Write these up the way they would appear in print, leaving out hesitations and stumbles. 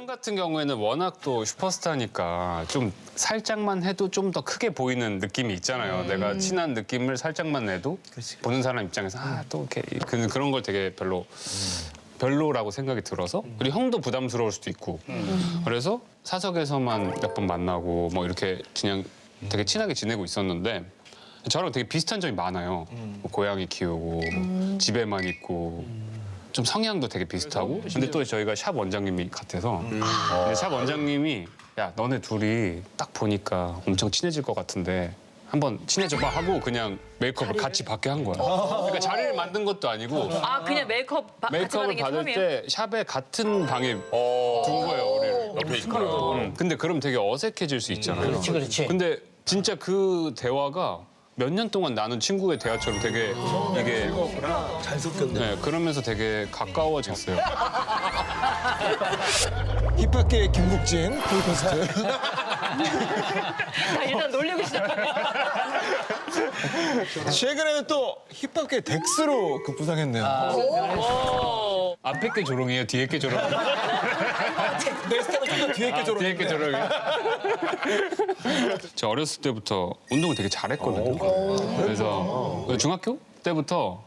형 같은 경우에는 워낙 또 슈퍼스타니까 좀 살짝만 해도 좀 더 크게 보이는 느낌이 있잖아요. 내가 친한 느낌을 살짝만 내도 보는 사람 입장에서 또 이렇게 그런 걸 되게 별로라고 생각이 들어서 그리고 형도 부담스러울 수도 있고 그래서 사석에서만 몇 번 만나고 뭐 이렇게 그냥 되게 친하게 지내고 있었는데 저랑 되게 비슷한 점이 많아요. 뭐 고양이 키우고 집에만 있고 좀 성향도 되게 비슷하고 근데 또 저희가 샵 원장님이 같아서 근데 샵 원장님이 야 너네 둘이 딱 보니까 엄청 친해질 것 같은데 한번 친해져봐 하고 그냥 메이크업을 같이 받게 한 거야. 그러니까 자리를 만든 것도 아니고 아 그냥 메이크업 같이 메이크업을 받은 게 받을 처음이에요? 때 샵에 같은 방에 둔 거예요 우리를. 옆에 있구나. 근데 그럼 되게 어색해질 수 있잖아요. 그렇지. 근데 진짜 그 대화가 몇 년 동안 나눈 친구의 대화처럼 되게 이게 잘 섞였네. 네, 그러면서 되게 가까워졌어요. 힙합계의 김국진 폴캐스트. 아, 일단 놀리고 시작하네. 최근에는 또 힙합계 덱스로 부상했네요. 앞에 게 조롱이에요? 뒤에 게 조롱이에요? 내 스타일은 좀더 뒤에 게 뒤에 게 조롱이에요? 저 어렸을 때부터 운동을 되게 잘했거든요. 그래서 중학교 때부터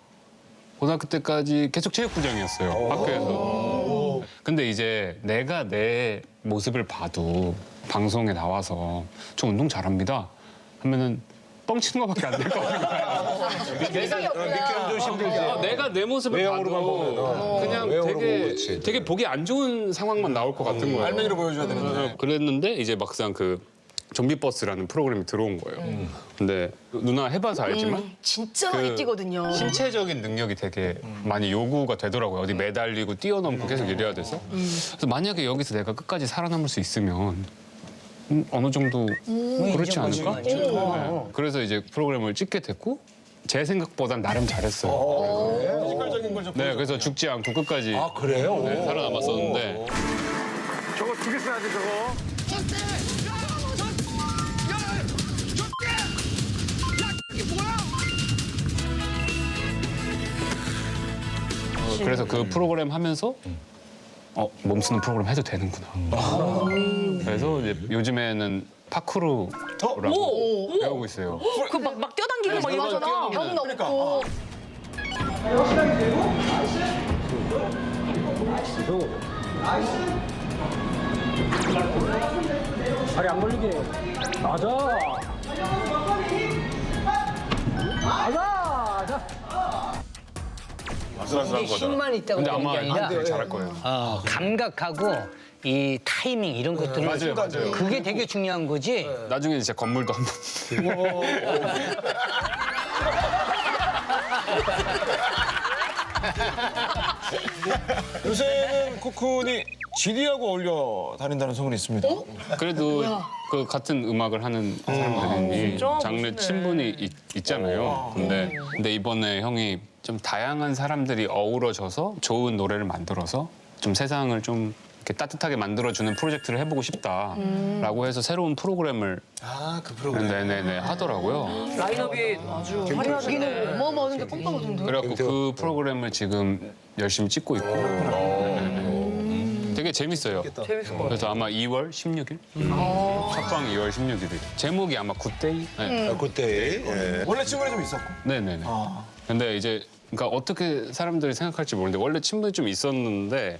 고등학교 때까지 계속 체육부장이었어요. 학교에서. 근데 이제 내가 내 모습을 봐도 방송에 나와서 저 운동 잘합니다 하면은 뻥치는 것밖에 안 될 것 같은 거야. 믿기는 좀 힘들지. 내가 내 모습을 외형으로만 봐도 보면은. 그냥 외형으로 보면 되게 그렇지. 되게 보기 안 좋은 상황만 나올 것 같은 거예요. 알맹이로 보여줘야 되는데. 그랬는데 이제 막상 그 좀비버스라는 프로그램이 들어온 거예요. 근데 누나 해봐서 알지만 진짜 많이 뛰거든요. 신체적인 능력이 되게 많이 요구가 되더라고요. 어디 매달리고 뛰어넘고 계속 이래야 돼서. 그래서 만약에 여기서 내가 끝까지 살아남을 수 있으면 어느 정도 그렇지 않을까? 네. 그래서 이제 프로그램을 찍게 됐고 제 생각보단 나름 잘했어요. 피지컬적인 걸 좀. 네, 그래서 죽지 않고 끝까지 아 그래요? 네, 살아남았었는데 저거 두 개 써야지 저거. 그래서 그 프로그램 하면서 몸 쓰는 프로그램 해도 되는구나. 그래서 이제 요즘에는 파크루라고 배우고 있어요. 그 막 뛰어당기고 막 이러잖아. 형 넘고. 다리 안 걸리게. 맞아. 맞아. 아슬아슬한 거잖아. 힘만 있다고 근데 그런 아마 게 아니라 되게 잘할 거예요. 감각하고 이 타이밍 이런 것들을 맞아요. 그게 되게 중요한 거지. 나중에 진짜 건물도 한번 요새는 코쿤이 GD하고 어울려 다닌다는 소문이 있습니다. 그래도 그 같은 음악을 하는 사람들이 장르 멋있네. 친분이 있잖아요. 근데 이번에 형이 좀 다양한 사람들이 어우러져서 좋은 노래를 만들어서 좀 세상을 좀 이렇게 따뜻하게 만들어주는 프로젝트를 해보고 싶다라고 해서 새로운 프로그램을 아, 그 프로그램. 네네네 하더라고요. 라인업이 아주 화려하시네. 여기는 어마어마한 게 뻥뻥하던데. 그래갖고 그 프로그램을 지금 열심히 찍고 있고 되게 재밌어요. 재밌을 것 같아. 그래서 아마 2월 16일? 첫방 2월 16일이. 제목이 아마 굿데이? 네. 아, 그때. 예. 원래 친분이 좀 있었고. 네네네. 근데 이제 그러니까 어떻게 사람들이 생각할지 모르는데 원래 친분이 좀 있었는데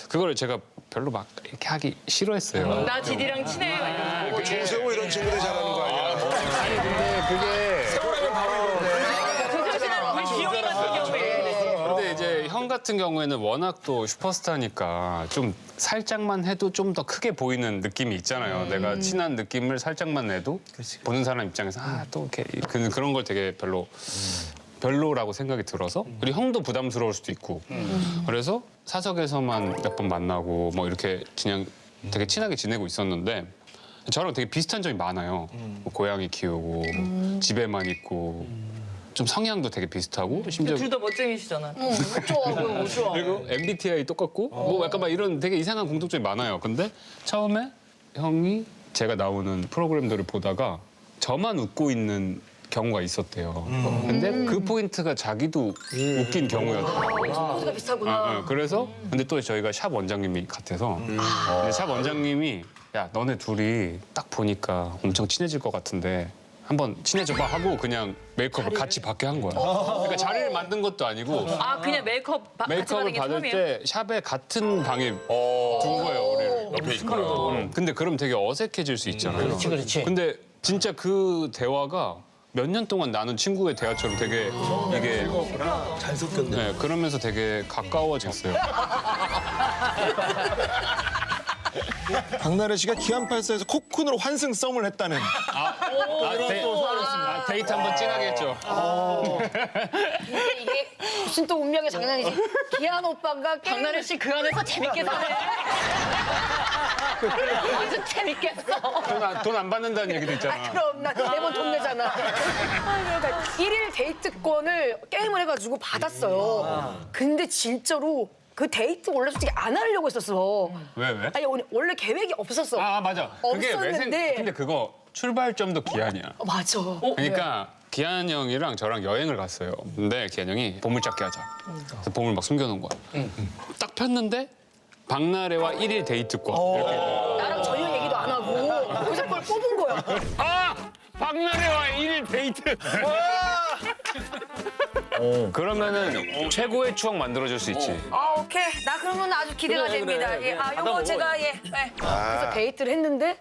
그걸 제가 별로 막 이렇게 하기 싫어했어요. 나 지디랑 친해. 막 이러면서. 조세호 이런 친구들이 잘하는 거 아니야? 아니 근데 그게 우리 지영이 같은 경우에. 근데 이제 형 같은 경우에는 워낙 또 슈퍼스타니까 좀 살짝만 해도 좀 더 크게 보이는 느낌이 있잖아요. 내가 친한 느낌을 살짝만 내도 보는 사람 입장에서 또 이렇게 그런 걸 되게 별로라고 생각이 들어서 그리고 형도 부담스러울 수도 있고 그래서 사석에서만 몇 번 만나고 뭐 이렇게 그냥 되게 친하게 지내고 있었는데 저랑 되게 비슷한 점이 많아요. 뭐 고양이 키우고 집에만 있고 좀 성향도 되게 비슷하고 심지어 둘 다 멋쟁이시잖아. 못 좋아하고. 못 좋아. 그리고 MBTI 똑같고 뭐 약간 막 이런 되게 이상한 공통점이 많아요. 근데 처음에 형이 제가 나오는 프로그램들을 보다가 저만 웃고 있는 경우가 있었대요. 근데 그 포인트가 자기도 웃긴 경우였다. 코드가 비슷하구나. 그래서 근데 또 저희가 샵 원장님이 같아서 근데 샵 원장님이 야 너네 둘이 딱 보니까 엄청 친해질 것 같은데 한번 친해져봐 하고 그냥 메이크업을 같이 받게 한 거야. 그러니까 자리를 만든 것도 아니고 아 그냥 메이크업 같이 메이크업을 받은 게 받을 처음이에요? 때 샵에 같은 방에 둔 거예요 우리를. 옆에 있구나. 근데 그럼 되게 어색해질 수 있잖아요. 그렇지. 근데 진짜 그 대화가 몇 년 동안 나눈 친구의 대화처럼 되게 이게 잘 섞였네. 네, 그러면서 되게 가까워졌어요. 박나래 씨가 기안84에서 코쿤으로 환승 썸을 했다는. 데이트 한번 진하게 했죠. 근데 이게 무슨 또 운명의 장난이지. 기한 오빠가 박나래 씨 그 안에서 재밌게 사네. 완전 재밌겠어. 돈 안 받는다는 얘기도 있잖아. 그럼 나 매번 돈 내잖아. 그러니까 1일 데이트권을 게임을 해가지고 받았어요. 근데 진짜로 그 데이트 원래 솔직히 안 하려고 했었어. 왜? 아니 원래 계획이 없었어. 맞아. 그게 없었는데. 근데 그거 출발점도 기한이야. 맞아. 그러니까 기한 형이랑 저랑 여행을 갔어요. 근데 기한 형이 보물찾기 하자. 그래서 보물 막 숨겨놓은 거야. 딱 폈는데 박나래와 1일 데이트권. 이렇게. 나랑 전혀 얘기도 안 하고 거기서 그걸 뽑은 거야. 박나래와 1일 데이트. 그러면은 최고의 추억 만들어줄 수 있지. 오케이. 나 그러면 아주 기대가 됩니다. 예. 요거 제가 그래서 데이트를 했는데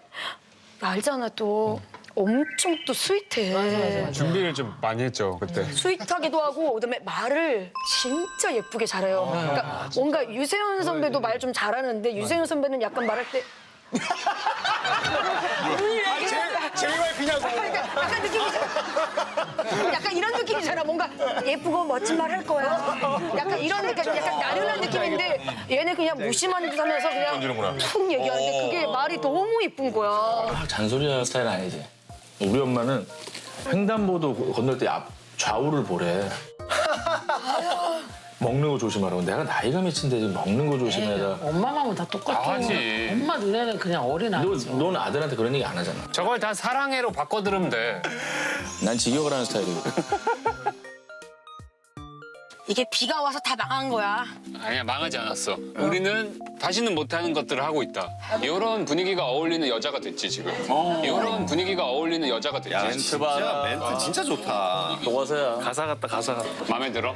알잖아 또 엄청 또 스윗해. 준비를 좀 많이 했죠 그때. 스윗하기도 하고 그다음에 말을 진짜 예쁘게 잘해요. 그러니까 뭔가 유세윤 선배도 말 좀 잘하는데 유세윤 선배는 약간 말할 때 JYP냐고. 약간 느낌이잖아. 약간 이런 느낌이잖아. 뭔가 예쁘고 멋진 말 할 거야. 약간 이런 느낌, 약간 나른한 느낌인데 얘네 그냥 무심한 듯 하면서 그냥 툭 얘기하는데 그게 말이 너무 예쁜 거야. 잔소리하는 스타일 아니지. 우리 엄마는 횡단보도 건널 때 앞 좌우를 보래. 먹는 거 조심하라고. 내가 나이가 몇인데 지금 먹는 거 조심해라. 엄마 마음은 다 똑같아. 하지. 엄마 눈에는 그냥 어린아이지. 넌 아들한테 그런 얘기 안 하잖아. 저걸 다 사랑해로 바꿔 들으면 돼. 난 직역을 하는 스타일이거든. 이게 비가 와서 다 망한 거야. 아니야 망하지 않았어. 우리는 다시는 못하는 것들을 하고 있다. 이런 분위기가 어울리는 여자가 됐지 지금. 이런 분위기가 어울리는 여자가 됐지. 멘트 봐. 멘트 진짜 좋다. 교과서야. 가사 같다 가사 같다. 마음에 들어?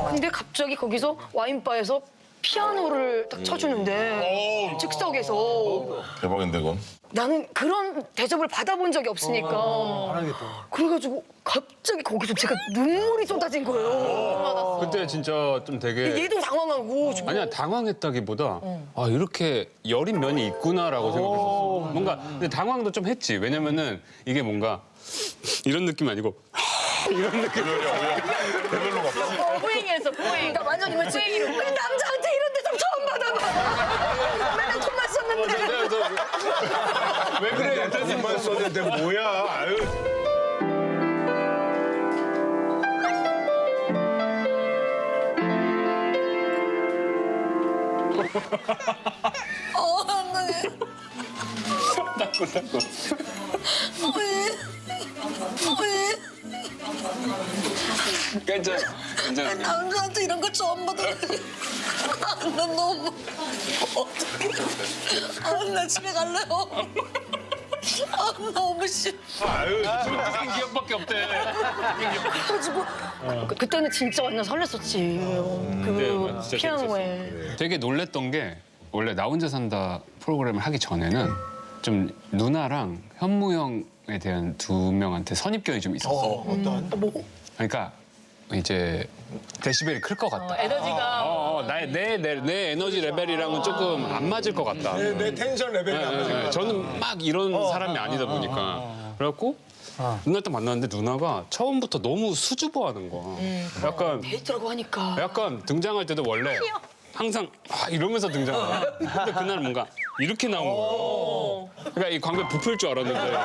근데 갑자기 거기서 와인바에서 피아노를 딱 쳐주는데 즉석에서 대박인데 그건. 나는 그런 대접을 받아본 적이 없으니까 그래가지고 갑자기 거기서 제가 눈물이 쏟아진 거예요. 그때 진짜 좀 되게 얘도 당황하고 아니야 당황했다기보다 아 이렇게 여린 면이 있구나라고 생각했었어. 뭔가 근데 당황도 좀 했지. 왜냐면은 이게 뭔가 이런 느낌이 아니고 이런 느낌. 포행했어 포행. 나 완전 이거지. 왜 남자한테 이런 대접 처음 받아봐. 맨날 돈만 썼는데. 왜 그래? 돈만 썼는데 뭐야? 아유. 괜찮아. 남자한테 이런 거 처음 받아. 나 너무 어떡해. 나 집에 갈래요. 너무 싫어. 무슨 기억밖에 없대. 가지고 그때는 진짜 완전 설렜었지. 그 진짜 피아노에. 되게 놀랬던 게 원래 나 혼자 산다 프로그램을 하기 전에는 좀 누나랑 현무 형에 대한 두 명한테 선입견이 좀 있었어. 그러니까 이제 데시벨이 클 것 같다. 에너지가 내 에너지 레벨이랑은 조금 안 맞을 것 같다. 내 텐션 레벨이 안 맞아. 저는 막 이런 사람이 아니다 보니까. 그래갖고 누나 딱 만났는데 누나가 처음부터 너무 수줍어하는 거야. 약간 데이트라고 하니까. 약간 등장할 때도 원래 항상 이러면서 등장해. 근데 그날 뭔가 이렇게 나온 거야. 그러니까 이 광고에 부풀 줄 알았는데.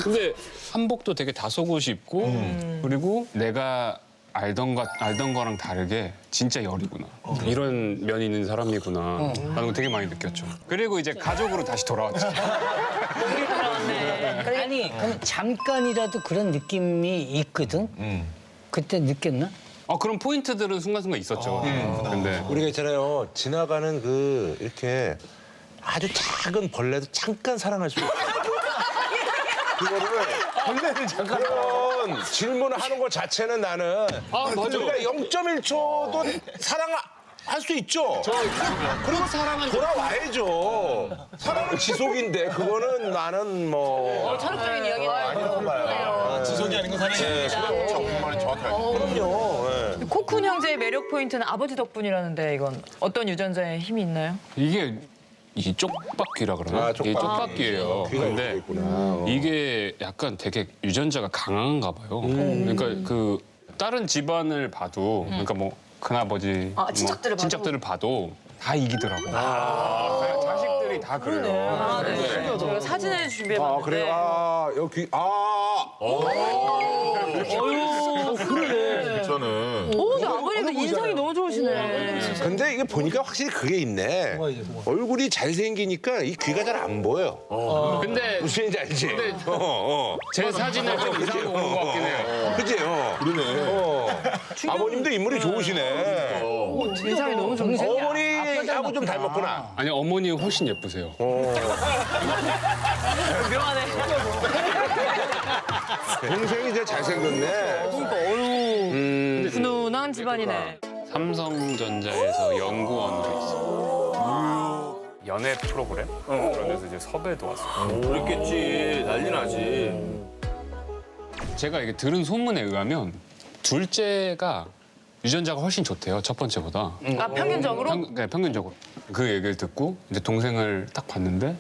근데 한복도 되게 다소곳이 입고 그리고 내가 알던 거랑 다르게 진짜 열이구나. 이런 면이 있는 사람이구나. 라는 거 되게 많이 느꼈죠. 그리고 이제 가족으로 다시 돌아왔죠. 아니 그럼 잠깐이라도 그런 느낌이 있거든. 그때 느꼈나? 그런 포인트들은 순간순간 있었죠. 근데 우리가 있잖아요. 지나가는 그 이렇게 아주 작은 벌레도 잠깐 사랑할 수 있어요. 그거를 벌레를 잠깐 그런 질문을 하는 것 자체는 나는 맞아. 우리가 0.1초도 사랑할 수 있죠. 그리고 사랑은 돌아와야죠. 사랑은 지속인데 그거는 나는 뭐 철학적인 이야기네요. 아니라고 봐요. 지속이 아닌 건 사랑이야. 정말 정확하게. 그럼요. 예. 코쿤 형제의 매력 포인트는 아버지 덕분이라는데 이건 어떤 유전자의 힘이 있나요? 이게 쪽박귀라 그러나? 쪽박귀. 이게 쪽박귀예요. 귀가 근데 있구나. 이게 약간 되게 유전자가 강한가 봐요. 그러니까 그 다른 집안을 봐도 그러니까 뭐 큰아버지, 친척들을 봐도 다 이기더라고. 자식들이 다 그래요. 네. 저희가 사진을 준비해봤는데 그래요. 여기 저는 근데 아버님도 인상이 너무 좋으시네. 근데 이게 보니까 확실히 그게 있네. 얼굴이 잘생기니까 이 귀가 잘 안 보여. 근데 무슨 얘기인지 알지? 제 사진을 좀 이상하게 보는 것 같긴 해요. 그치? 그러네. 아버님도 인물이 좋으시네. 인상이 너무 좋으시네. 어머니하고 좀 닮았구나. 아니 어머니 훨씬 예쁘세요. 묘하네. 동생이 제일 잘생겼네. 훈훈한 집안이네. 삼성전자에서 연구원으로 있어요. 연애 프로그램? 그런 데서 이제 섭외도 왔어요. 그랬겠지. 난리 나지. 제가 이게 들은 소문에 의하면 둘째가 유전자가 훨씬 좋대요. 첫 번째보다. 아 평균적으로? 네, 평균적으로. 그 얘기를 듣고 이제 동생을 딱 봤는데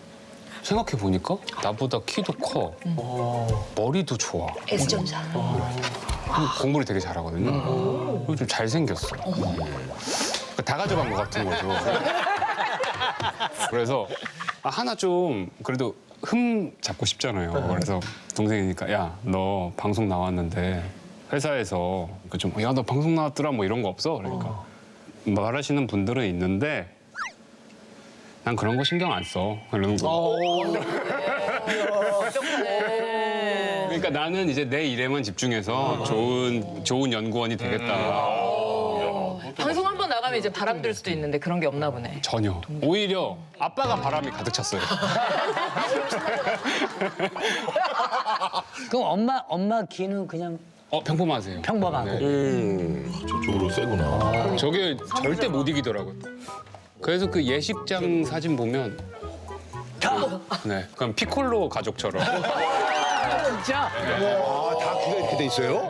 생각해 보니까 나보다 키도 커. 머리도 좋아. S전자. 공부를 되게 잘하거든요. 그리고 좀 잘생겼어. 그러니까 다 가져간 것 같은 거죠. 그래서 하나 좀 그래도 흠 잡고 싶잖아요. 그래서 동생이니까 야, 너 방송 나왔는데 회사에서 야, 너 방송 나왔더라 뭐 이런 거 없어? 그러니까 말하시는 분들은 있는데 난 그런 거 신경 안 써. 이러는 거. 그러니까 나는 이제 내 일에만 집중해서 좋은 연구원이 되겠다. 방송 한 번 나가면 이제 바람 들 수도 있는데 그런 게 없나 보네. 전혀. 오히려 아빠가 바람이 가득 찼어요. 그럼 엄마 귀는 그냥 평범하세요. 평범하고. 저쪽으로 세구나. 저게 절대 못 이기더라고요. 그래서 그 예식장 사진 보면 네, 그럼 피콜로 가족처럼. 진짜? 다 귀가 이렇게 돼 있어요?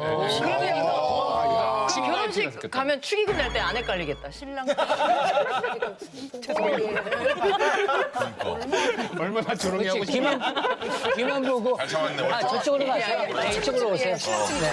결혼식 가면 축의금 낼 때 안 헷갈리겠다. 신랑. 죄송해요. 얼마나 조용히 하고 싶어. 귀만 보고. 저쪽으로 가세요. 저쪽으로 오세요. 네.